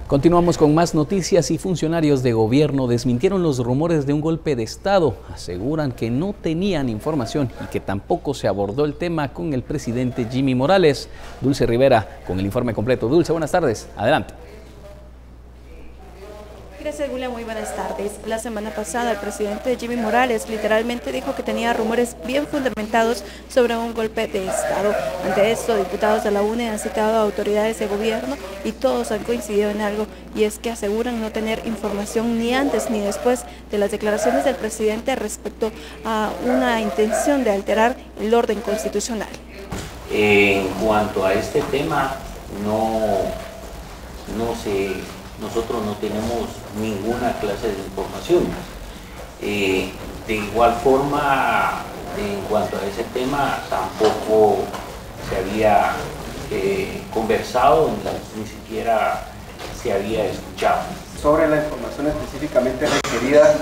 Continuamos con más noticias y funcionarios de gobierno desmintieron los rumores de un golpe de Estado. Aseguran que no tenían información y que tampoco se abordó el tema con el presidente Jimmy Morales. Dulce Rivera con el informe completo. Dulce, buenas tardes. Adelante. Gracias, Julia. Muy buenas tardes. La semana pasada el presidente Jimmy Morales literalmente dijo que tenía rumores bien fundamentados sobre un golpe de Estado. Ante esto, diputados de la UNE han citado a autoridades de gobierno y todos han coincidido en algo, y es que aseguran no tener información ni antes ni después de las declaraciones del presidente respecto a una intención de alterar el orden constitucional. En cuanto a este tema, nosotros no tenemos ninguna clase de información. De igual forma, en cuanto a ese tema, tampoco se había conversado, ni siquiera se había escuchado. Sobre la información específicamente requerida,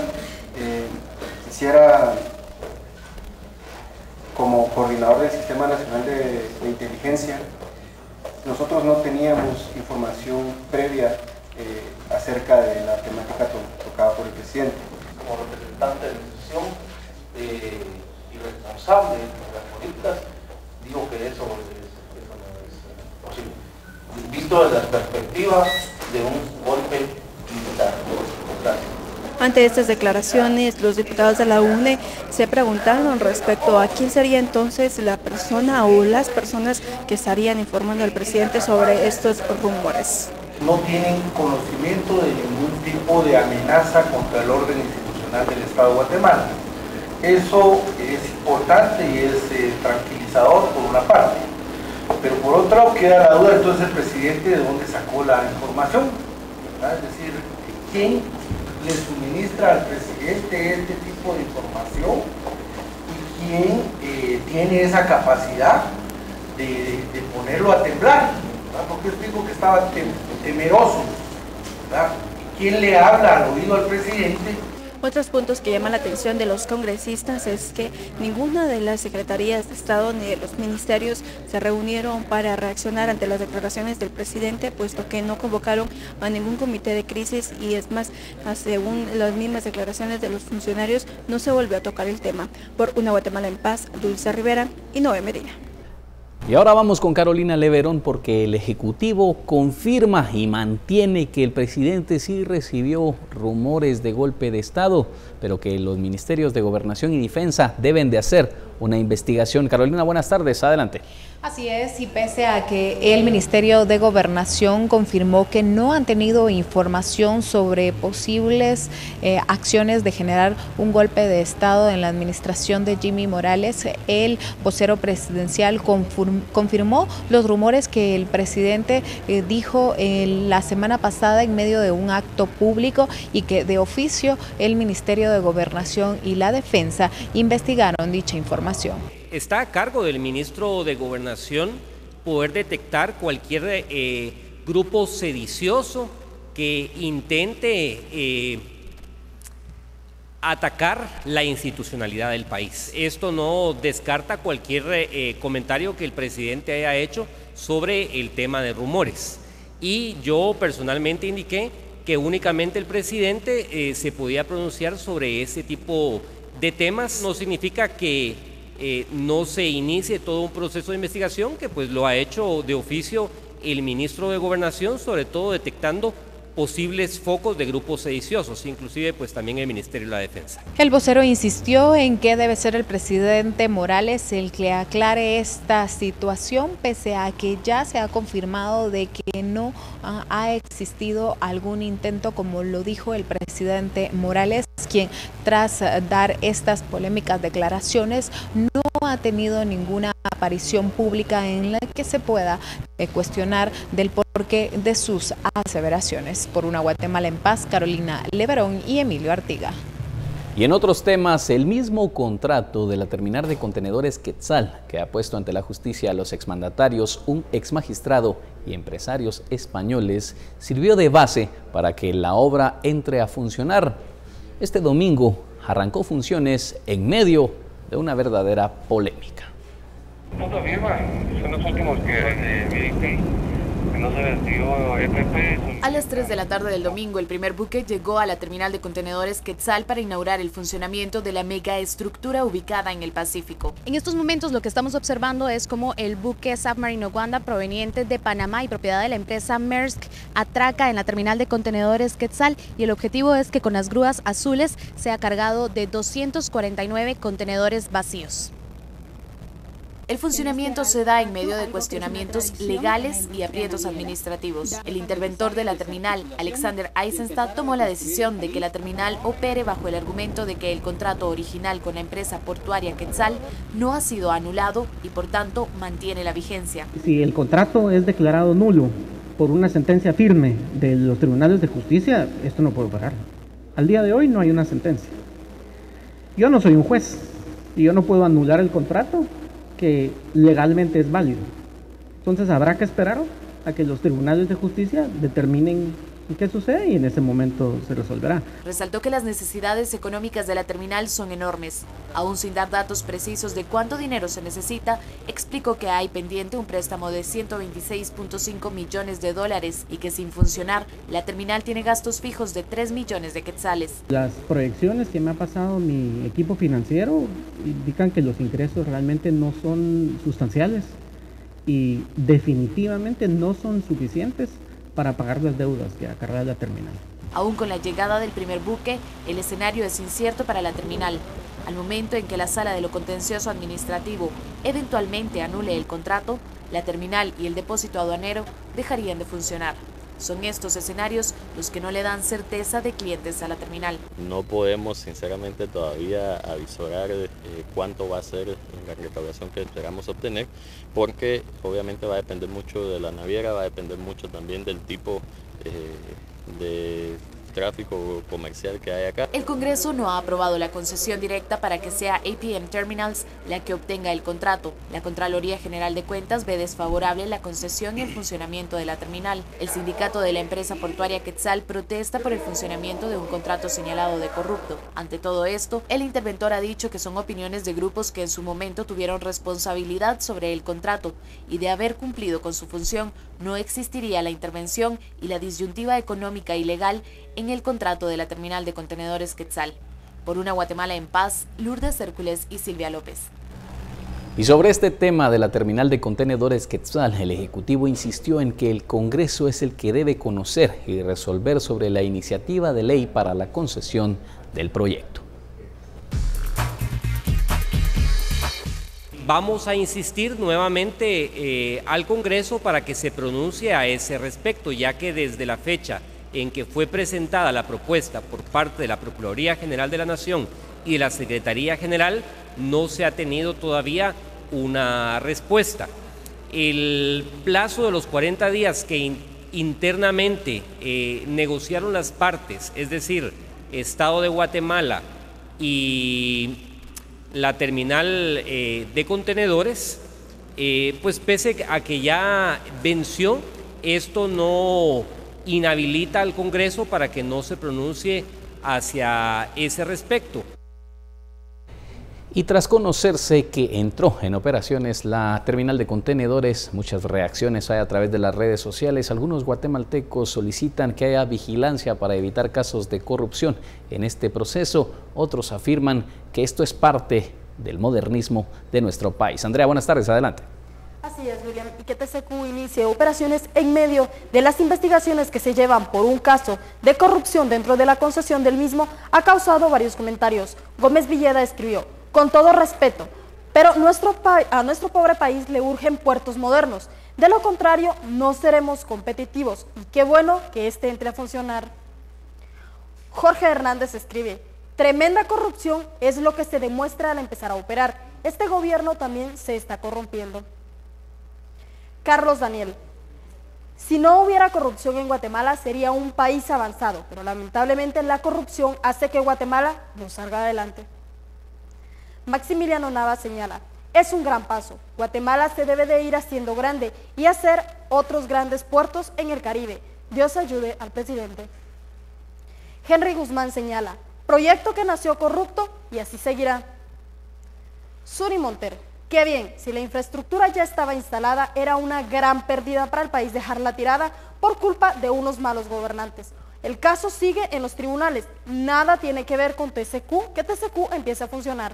quisiera, como coordinador del Sistema Nacional de Inteligencia, nosotros no teníamos información previa acerca de la temática tocada por el presidente. Como representante de la institución y responsable de las políticas, digo que eso no es posible, visto desde la perspectiva de un golpe militar. Ante estas declaraciones, los diputados de la UNE se preguntaron respecto a quién sería entonces la persona o las personas que estarían informando al presidente sobre estos rumores. No tienen conocimiento de ningún tipo de amenaza contra el orden institucional del Estado de Guatemala. Eso es importante y es tranquilizador por una parte, pero por otra queda la duda entonces el presidente de dónde sacó la información, ¿verdad? Es decir, ¿quién le suministra al presidente este tipo de información y quién tiene esa capacidad de ponerlo a temblar? Porque él dijo que estaba temeroso, ¿verdad? ¿Quién le habla al oído al presidente? Otros puntos que llaman la atención de los congresistas es que ninguna de las secretarías de Estado ni de los ministerios se reunieron para reaccionar ante las declaraciones del presidente, puesto que no convocaron a ningún comité de crisis y es más, según las mismas declaraciones de los funcionarios, no se volvió a tocar el tema. Por una Guatemala en paz, Dulce Rivera y Noé Medina. Y ahora vamos con Carolina Leverón porque el Ejecutivo confirma y mantiene que el presidente sí recibió rumores de golpe de Estado, pero que los ministerios de Gobernación y Defensa deben de hacer una investigación. Carolina, buenas tardes, adelante. Así es, y pese a que el Ministerio de Gobernación confirmó que no han tenido información sobre posibles acciones de generar un golpe de Estado en la administración de Jimmy Morales, el vocero presidencial confirmó los rumores que el presidente dijo la semana pasada en medio de un acto público y que de oficio el Ministerio de Gobernación y la Defensa investigaron dicha información. Está a cargo del ministro de Gobernación poder detectar cualquier grupo sedicioso que intente atacar la institucionalidad del país. Esto no descarta cualquier comentario que el presidente haya hecho sobre el tema de rumores. Y yo personalmente indiqué que únicamente el presidente se podía pronunciar sobre ese tipo de temas. No significa que no se inicie todo un proceso de investigación, que pues lo ha hecho de oficio el ministro de Gobernación, sobre todo detectando posibles focos de grupos sediciosos, inclusive pues también el Ministerio de la Defensa. El vocero insistió en que debe ser el presidente Morales el que aclare esta situación, pese a que ya se ha confirmado de que no ha existido algún intento, como lo dijo el presidente Morales, quien tras dar estas polémicas declaraciones no ha tenido ninguna aparición pública en la que se pueda cuestionar del porqué de sus aseveraciones. Por una Guatemala en paz, Carolina Leverón y Emilio Artiga. Y en otros temas, el mismo contrato de la terminal de contenedores Quetzal, que ha puesto ante la justicia a los exmandatarios, un exmagistrado y empresarios españoles, sirvió de base para que la obra entre a funcionar. Este domingo arrancó funciones en medio de una verdadera polémica. Punto firma, son los últimos que no se venció FP. A las 3 de la tarde del domingo, el primer buque llegó a la terminal de contenedores Quetzal para inaugurar el funcionamiento de la megaestructura ubicada en el Pacífico. En estos momentos lo que estamos observando es cómo el buque Submarine Oguanda, proveniente de Panamá y propiedad de la empresa Maersk, atraca en la terminal de contenedores Quetzal, y el objetivo es que con las grúas azules sea cargado de 249 contenedores vacíos. El funcionamiento se da en medio de cuestionamientos legales y aprietos administrativos. El interventor de la terminal, Alexander Eisenstadt, tomó la decisión de que la terminal opere bajo el argumento de que el contrato original con la empresa portuaria Quetzal no ha sido anulado y por tanto mantiene la vigencia. Si el contrato es declarado nulo por una sentencia firme de los tribunales de justicia, esto no puede operar. Al día de hoy no hay una sentencia. Yo no soy un juez y yo no puedo anular el contrato que legalmente es válido. Entonces habrá que esperar a que los tribunales de justicia determinen qué sucede y en ese momento se resolverá. Resaltó que las necesidades económicas de la terminal son enormes. Aún sin dar datos precisos de cuánto dinero se necesita, explicó que hay pendiente un préstamo de 126.5 millones de dólares y que sin funcionar, la terminal tiene gastos fijos de 3 millones de quetzales. Las proyecciones que me ha pasado mi equipo financiero indican que los ingresos realmente no son sustanciales y definitivamente no son suficientes para pagar las deudas que acarrea la terminal. Aún con la llegada del primer buque, el escenario es incierto para la terminal. Al momento en que la Sala de lo Contencioso Administrativo eventualmente anule el contrato, la terminal y el depósito aduanero dejarían de funcionar. Son estos escenarios los que no le dan certeza de clientes a la terminal. No podemos sinceramente todavía avisorar cuánto va a ser la recaudación que esperamos obtener, porque obviamente va a depender mucho de la naviera, va a depender mucho también del tipo de tráfico comercial que hay acá. El Congreso no ha aprobado la concesión directa para que sea APM Terminals la que obtenga el contrato. La Contraloría General de Cuentas ve desfavorable la concesión y el funcionamiento de la terminal. El sindicato de la empresa portuaria Quetzal protesta por el funcionamiento de un contrato señalado de corrupto. Ante todo esto, el interventor ha dicho que son opiniones de grupos que en su momento tuvieron responsabilidad sobre el contrato y de haber cumplido con su función no existiría la intervención y la disyuntiva económica y legal en el contrato de la terminal de contenedores Quetzal. Por una Guatemala en paz, Lourdes Hércules y Silvia López. Y sobre este tema de la terminal de contenedores Quetzal, el Ejecutivo insistió en que el Congreso es el que debe conocer y resolver sobre la iniciativa de ley para la concesión del proyecto. Vamos a insistir nuevamente al Congreso para que se pronuncie a ese respecto, ya que desde la fecha en que fue presentada la propuesta por parte de la Procuraduría General de la Nación y de la Secretaría General, no se ha tenido todavía una respuesta. El plazo de los 40 días que internamente negociaron las partes, es decir, Estado de Guatemala y la terminal de contenedores, pues pese a que ya venció, esto no inhabilita al Congreso para que no se pronuncie hacia ese respecto. Y tras conocerse que entró en operaciones la terminal de contenedores, muchas reacciones hay a través de las redes sociales. Algunos guatemaltecos solicitan que haya vigilancia para evitar casos de corrupción en este proceso. Otros afirman que esto es parte del modernismo de nuestro país. Andrea, buenas tardes, adelante. Así es, William, y que TCQ inicie operaciones en medio de las investigaciones que se llevan por un caso de corrupción dentro de la concesión del mismo ha causado varios comentarios. Gómez Villeda escribió: con todo respeto, pero a nuestro pobre país le urgen puertos modernos. De lo contrario, no seremos competitivos. Y qué bueno que este entre a funcionar. Jorge Hernández escribe: tremenda corrupción es lo que se demuestra al empezar a operar. Este gobierno también se está corrompiendo. Carlos Daniel: si no hubiera corrupción en Guatemala sería un país avanzado, pero lamentablemente la corrupción hace que Guatemala no salga adelante. Maximiliano Nava señala: es un gran paso. Guatemala se debe de ir haciendo grande y hacer otros grandes puertos en el Caribe. Dios ayude al presidente. Henry Guzmán señala: proyecto que nació corrupto y así seguirá. Suri Monter: Qué bien, si la infraestructura ya estaba instalada, era una gran pérdida para el país dejarla tirada por culpa de unos malos gobernantes. El caso sigue en los tribunales, nada tiene que ver con TCQ, que TCQ empiece a funcionar.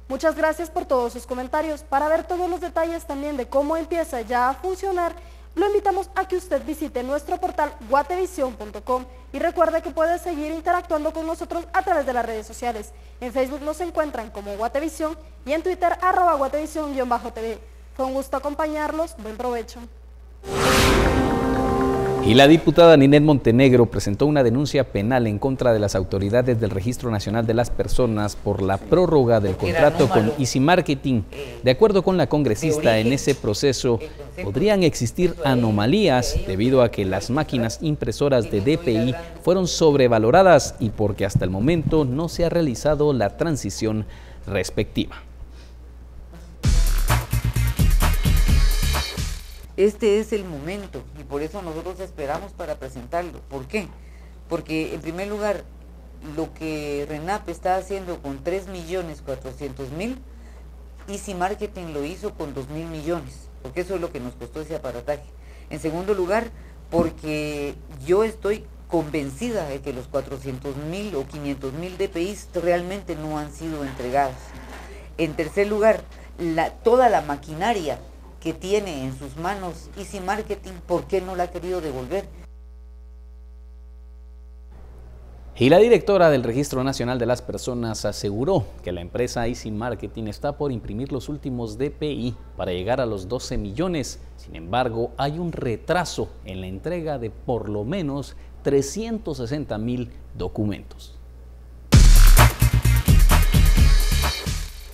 Muchas gracias por todos sus comentarios. Para ver todos los detalles también de cómo empieza ya a funcionar, lo invitamos a que usted visite nuestro portal guatevision.com y recuerde que puede seguir interactuando con nosotros a través de las redes sociales. En Facebook nos encuentran como Guatevision y en Twitter @guatevision_tv. Fue un gusto acompañarlos, buen provecho. Y la diputada Ninette Montenegro presentó una denuncia penal en contra de las autoridades del Registro Nacional de las Personas por la prórroga del contrato con Easy Marketing. De acuerdo con la congresista, en ese proceso podrían existir anomalías debido a que las máquinas impresoras de DPI fueron sobrevaloradas y porque hasta el momento no se ha realizado la transición respectiva. Este es el momento y por eso nosotros esperamos para presentarlo. ¿Por qué? Porque en primer lugar, lo que RENAP está haciendo con 3.400.000, Easy Marketing lo hizo con 2.000 millones, porque eso es lo que nos costó ese aparataje. En segundo lugar, porque yo estoy convencida de que los 400.000 o 500.000 DPIs realmente no han sido entregados. En tercer lugar, toda la maquinaria que tiene en sus manos Easy Marketing, ¿por qué no la ha querido devolver? Y la directora del Registro Nacional de las Personas aseguró que la empresa Easy Marketing está por imprimir los últimos DPI para llegar a los 12 millones. Sin embargo, hay un retraso en la entrega de por lo menos 360.000 documentos.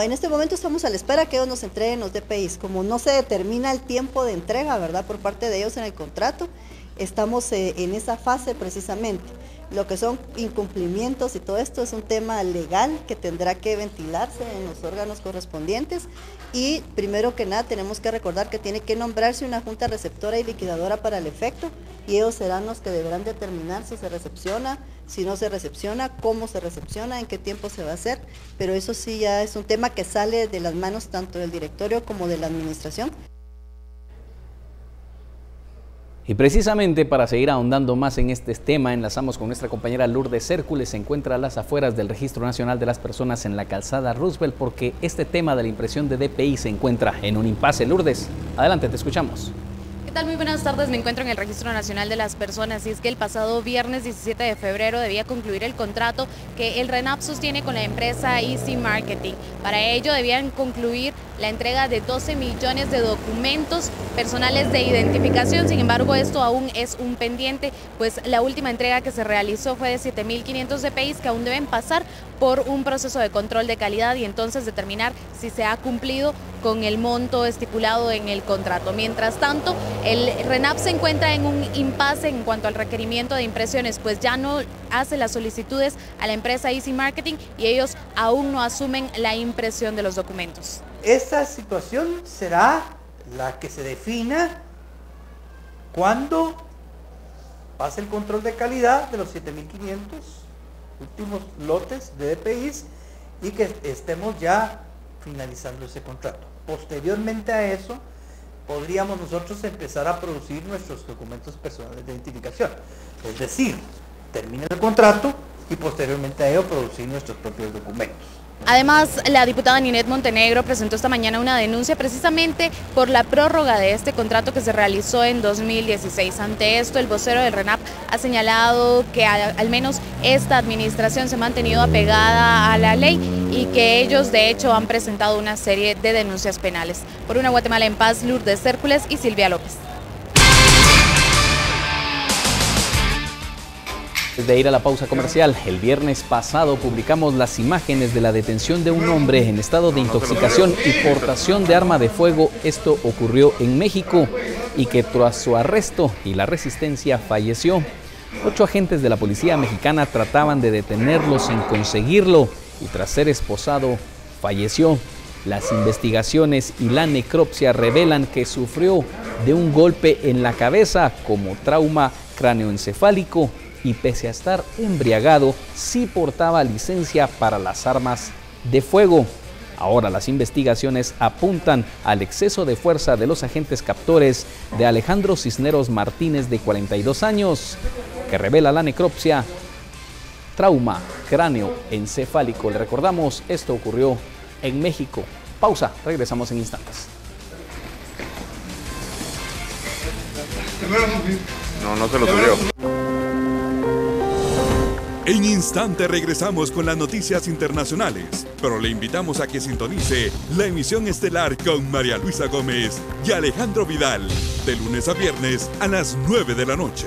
En este momento estamos a la espera que ellos nos entreguen los DPIs. Como no se determina el tiempo de entrega, ¿verdad?, por parte de ellos en el contrato, estamos en esa fase precisamente. Lo que son incumplimientos y todo esto es un tema legal que tendrá que ventilarse en los órganos correspondientes y primero que nada tenemos que recordar que tiene que nombrarse una junta receptora y liquidadora para el efecto y ellos serán los que deberán determinar si se recepciona, si no se recepciona, cómo se recepciona, en qué tiempo se va a hacer, pero eso sí ya es un tema que sale de las manos tanto del directorio como de la administración. Y precisamente para seguir ahondando más en este tema, enlazamos con nuestra compañera Lourdes Hércules. Se encuentra a las afueras del Registro Nacional de las Personas en la calzada Roosevelt porque este tema de la impresión de DPI se encuentra en un impasse. Lourdes, adelante, te escuchamos. ¿Qué tal? Muy buenas tardes, me encuentro en el Registro Nacional de las Personas y es que el pasado viernes 17 de febrero debía concluir el contrato que el RENAP sostiene con la empresa Easy Marketing. Para ello debían concluir la entrega de 12 millones de documentos personales de identificación, sin embargo esto aún es un pendiente, pues la última entrega que se realizó fue de 7.500 DPIs que aún deben pasar por un proceso de control de calidad y entonces determinar si se ha cumplido con el monto estipulado en el contrato. Mientras tanto, el RENAP se encuentra en un impasse en cuanto al requerimiento de impresiones, pues ya no hace las solicitudes a la empresa Easy Marketing y ellos aún no asumen la impresión de los documentos. Esta situación será la que se defina cuando pase el control de calidad de los 7.500 últimos lotes de DPIs y que estemos ya finalizando ese contrato. Posteriormente a eso, podríamos nosotros empezar a producir nuestros documentos personales de identificación. Es decir, termina el contrato y posteriormente a ello producir nuestros propios documentos. Además, la diputada Ninette Montenegro presentó esta mañana una denuncia precisamente por la prórroga de este contrato que se realizó en 2016. Ante esto, el vocero del RENAP ha señalado que al menos esta administración se ha mantenido apegada a la ley y que ellos de hecho han presentado una serie de denuncias penales. Por una Guatemala en paz, Lourdes Hércules y Silvia López. Antes de ir a la pausa comercial, el viernes pasado publicamos las imágenes de la detención de un hombre en estado de intoxicación y portación de arma de fuego. Esto ocurrió en México y que tras su arresto y la resistencia falleció. 8 agentes de la policía mexicana trataban de detenerlo sin conseguirlo y tras ser esposado falleció. Las investigaciones y la necropsia revelan que sufrió de un golpe en la cabeza como trauma cráneoencefálico y pese a estar embriagado, sí portaba licencia para las armas de fuego. Ahora las investigaciones apuntan al exceso de fuerza de los agentes captores de Alejandro Cisneros Martínez, de 42 años, que revela la necropsia, trauma cráneo-encefálico. Le recordamos, esto ocurrió en México. Pausa, regresamos en instantes. No se lo subió. En instante regresamos con las noticias internacionales, pero le invitamos a que sintonice la emisión estelar con María Luisa Gómez y Alejandro Vidal, de lunes a viernes a las 9 de la noche.